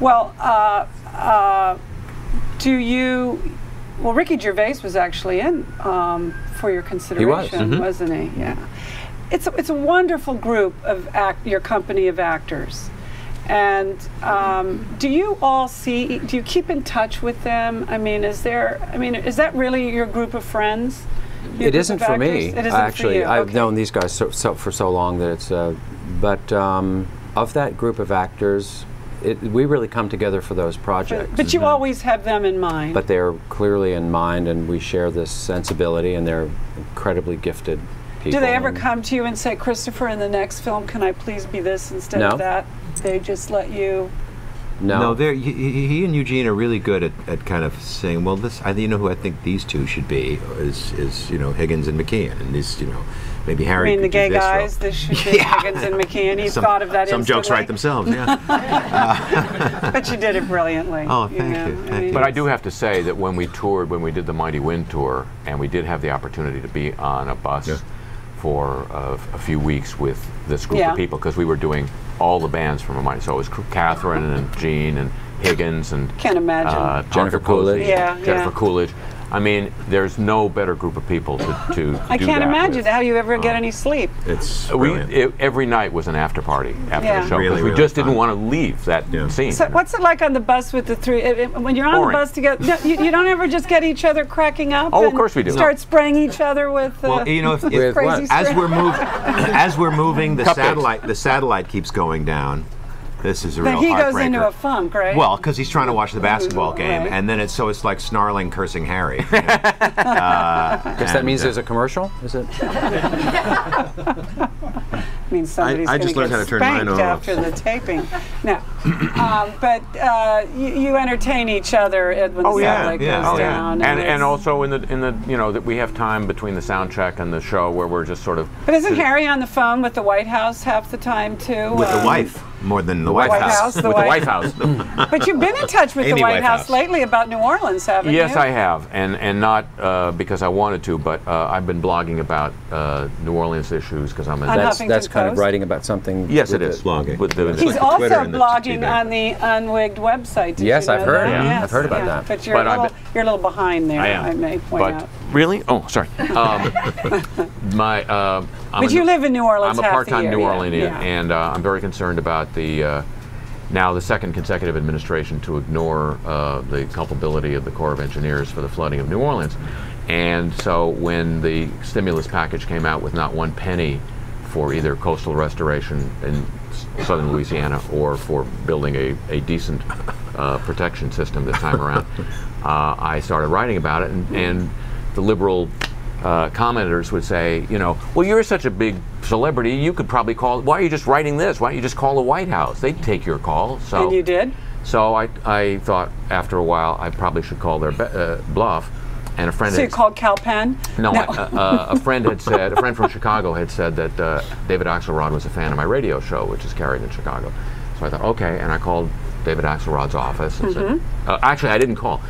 Well, well, Ricky Gervais was actually in for your consideration, he was. wasn't he? Yeah. It's a wonderful group of your company of actors. And do you all do you keep in touch with them? I mean, is that really your group of friends? It isn't for me. It isn't actually. for you. I've Okay. known these guys for so long that it's, but of that group of actors, we really come together for those projects. But you always have them in mind. But they're clearly in mind, and we share this sensibility, and they're incredibly gifted people. Do they ever come to you and say, Christopher, in the next film, can I please be this instead of that? They just let you... No, he and Eugene are really good at kind of saying, well, you know who I think these two should be is you know, Higgins and McKean, and these, you know, maybe Harry. I mean, the gay this guys, this should be Higgins and McKean. He thought of that Some instantly. jokes write themselves, yeah. But you did it brilliantly. Oh, thank you. But I do have to say that when we did the Mighty Wind tour, and we did have the opportunity to be on a bus for a few weeks with this group of people, because we were doing all the bands from a Mighty. So it was Catherine and Gene and Higgins and can't imagine Jennifer Coolidge. Jennifer Coolidge. I mean, there's no better group of people to I do can't that imagine with. how you ever get any sleep. It's every night was an after party after the show. Really, we just didn't want to leave that scene. So what's it like on the bus with the three? When you're on the bus together, you don't ever just get each other cracking up? Oh, of course we do. Start spraying each other with well, you know, if crazy as we're moving, the satellite keeps going down. This is a real he heartbreaker. goes into a funk, right? Well, because he's trying to watch the basketball game, and then it's like snarling, cursing Harry. You know? Guess that means there's a commercial. Is it? Means somebody's I just learned how to turn mine off after the taping. No, but you entertain each other when the satellite goes down. And also in the you know, that we have time between the sound check and the show where we're just sort of. But isn't Harry on the phone with the White House half the time too? With the wife more than the White House. With the White House. But you've been in touch with the White House lately about New Orleans, haven't you? Yes, I have, and not because I wanted to, but I've been blogging about New Orleans issues because I'm in. That's kind of writing about something. Yes, it is. Blogging. He's also blogging on the Unwigged website. Yes, I've heard. Yes, I've heard about that. But you're a little behind there. I may point out. Really? Oh, sorry. But you live in New Orleans. I'm a part-time New Orleanian, and I'm very concerned about now the second consecutive administration to ignore the culpability of the Corps of Engineers for the flooding of New Orleans. And so when the stimulus package came out with not one penny for either coastal restoration in southern Louisiana or for building a decent protection system this time around, I started writing about it, and the liberal commenters would say, you know, well, you're such a big celebrity, you could probably call, why are you just writing this? Why don't you just call the White House? They'd take your call. So, and you did? So I thought after a while I probably should call their bluff. And a friend you called Cal Penn? No, a friend had said, a friend from Chicago had said that David Axelrod was a fan of my radio show, which is carried in Chicago. So I thought, okay, and I called David Axelrod's office and said, actually I didn't call.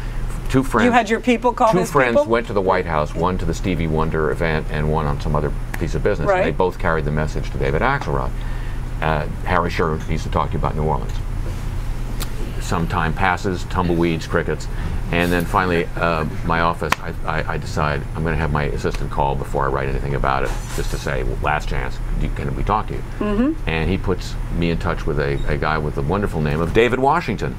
Two friends. You had your people call his people? Two friends people? went to the White House, one to the Stevie Wonder event and one on some other piece of business. Right. And they both carried the message to David Axelrod. Harry Shearer needs to talk to you about New Orleans. Some time passes, tumbleweeds, crickets, and then finally my office, I decide I'm going to have my assistant call before I write anything about it, just to say, well, last chance, can we talk to you? And he puts me in touch with a guy with the wonderful name of David Washington.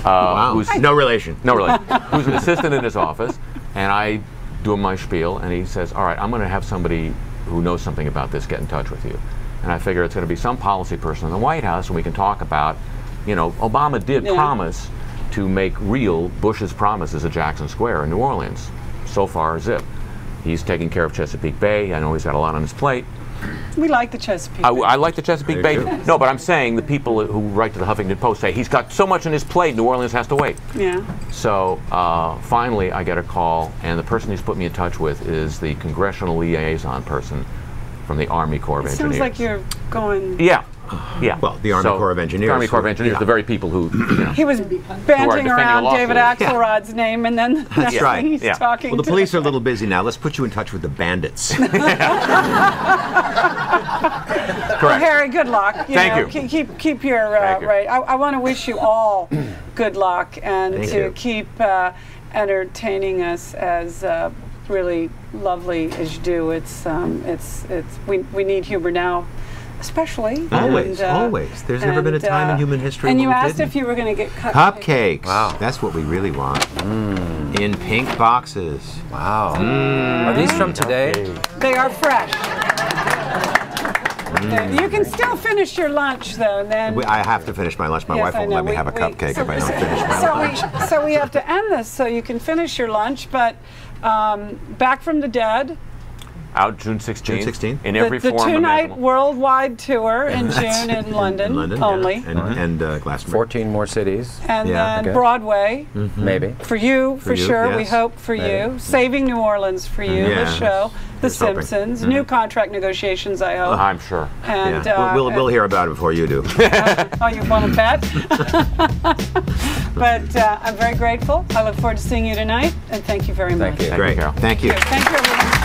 Wow. Who's no relation. No relation. Who's an assistant in his office, and I do my spiel, and he says, all right, I'm going to have somebody who knows something about this get in touch with you. And I figure it's going to be some policy person in the White House, and we can talk about, you know, Obama did promise to make real Bush's promises at Jackson Square in New Orleans. So far, zip. He's taking care of Chesapeake Bay. I know he's got a lot on his plate. We like the Chesapeake Bay. I like the Chesapeake Bay. No, but I'm saying the people who write to the Huffington Post say he's got so much on his plate, New Orleans has to wait. Yeah. So finally, I get a call, and the person he's put me in touch with is the congressional liaison person from the Army Corps of Engineers. Sounds like you're going. Yeah, Yeah. Well, the Army Corps of Engineers. The Army Corps of Engineers, Yeah. the very people who, you know. He was banting around David Axelrod's name, and then That's right. he's Yeah. talking Well, the to police are a little busy now. Let's put you in touch with the bandits. Well, Harry, good luck. Thank you. Keep your Thank you. right. I want to wish you all good luck and Thank to you. keep entertaining us as really lovely as you do. We need humor now, especially. Always, And, always. There's never been a time in human history And when you we asked didn't. if you were going to get Cupcakes. Wow. That's what we really want. In pink boxes. Wow. Are these from today? They are fresh. You can still finish your lunch, though, and then. I have to finish my lunch. My Yes, wife I won't know. let me have a cupcake if I don't finish my lunch. So we have to end this so you can finish your lunch, but Back from the Dead, Out June 16th. June 16th. In every the form two-night imaginable. worldwide tour in June in London, only. Yeah. And Glastonbury. 14 more cities, And Yeah. then Okay. Broadway, maybe. for you, for you, sure, we yes. hope for you. Maybe. Saving New Orleans for you, Yeah. the show. The Here's hoping. Simpsons, new contract negotiations, I hope. I'm sure. And Yeah. We'll hear about it before you do. oh, you want to bet? But I'm very grateful. I look forward to seeing you tonight, and thank you very much. Thank you. Great. Carol. Thank you. Thank you, everyone.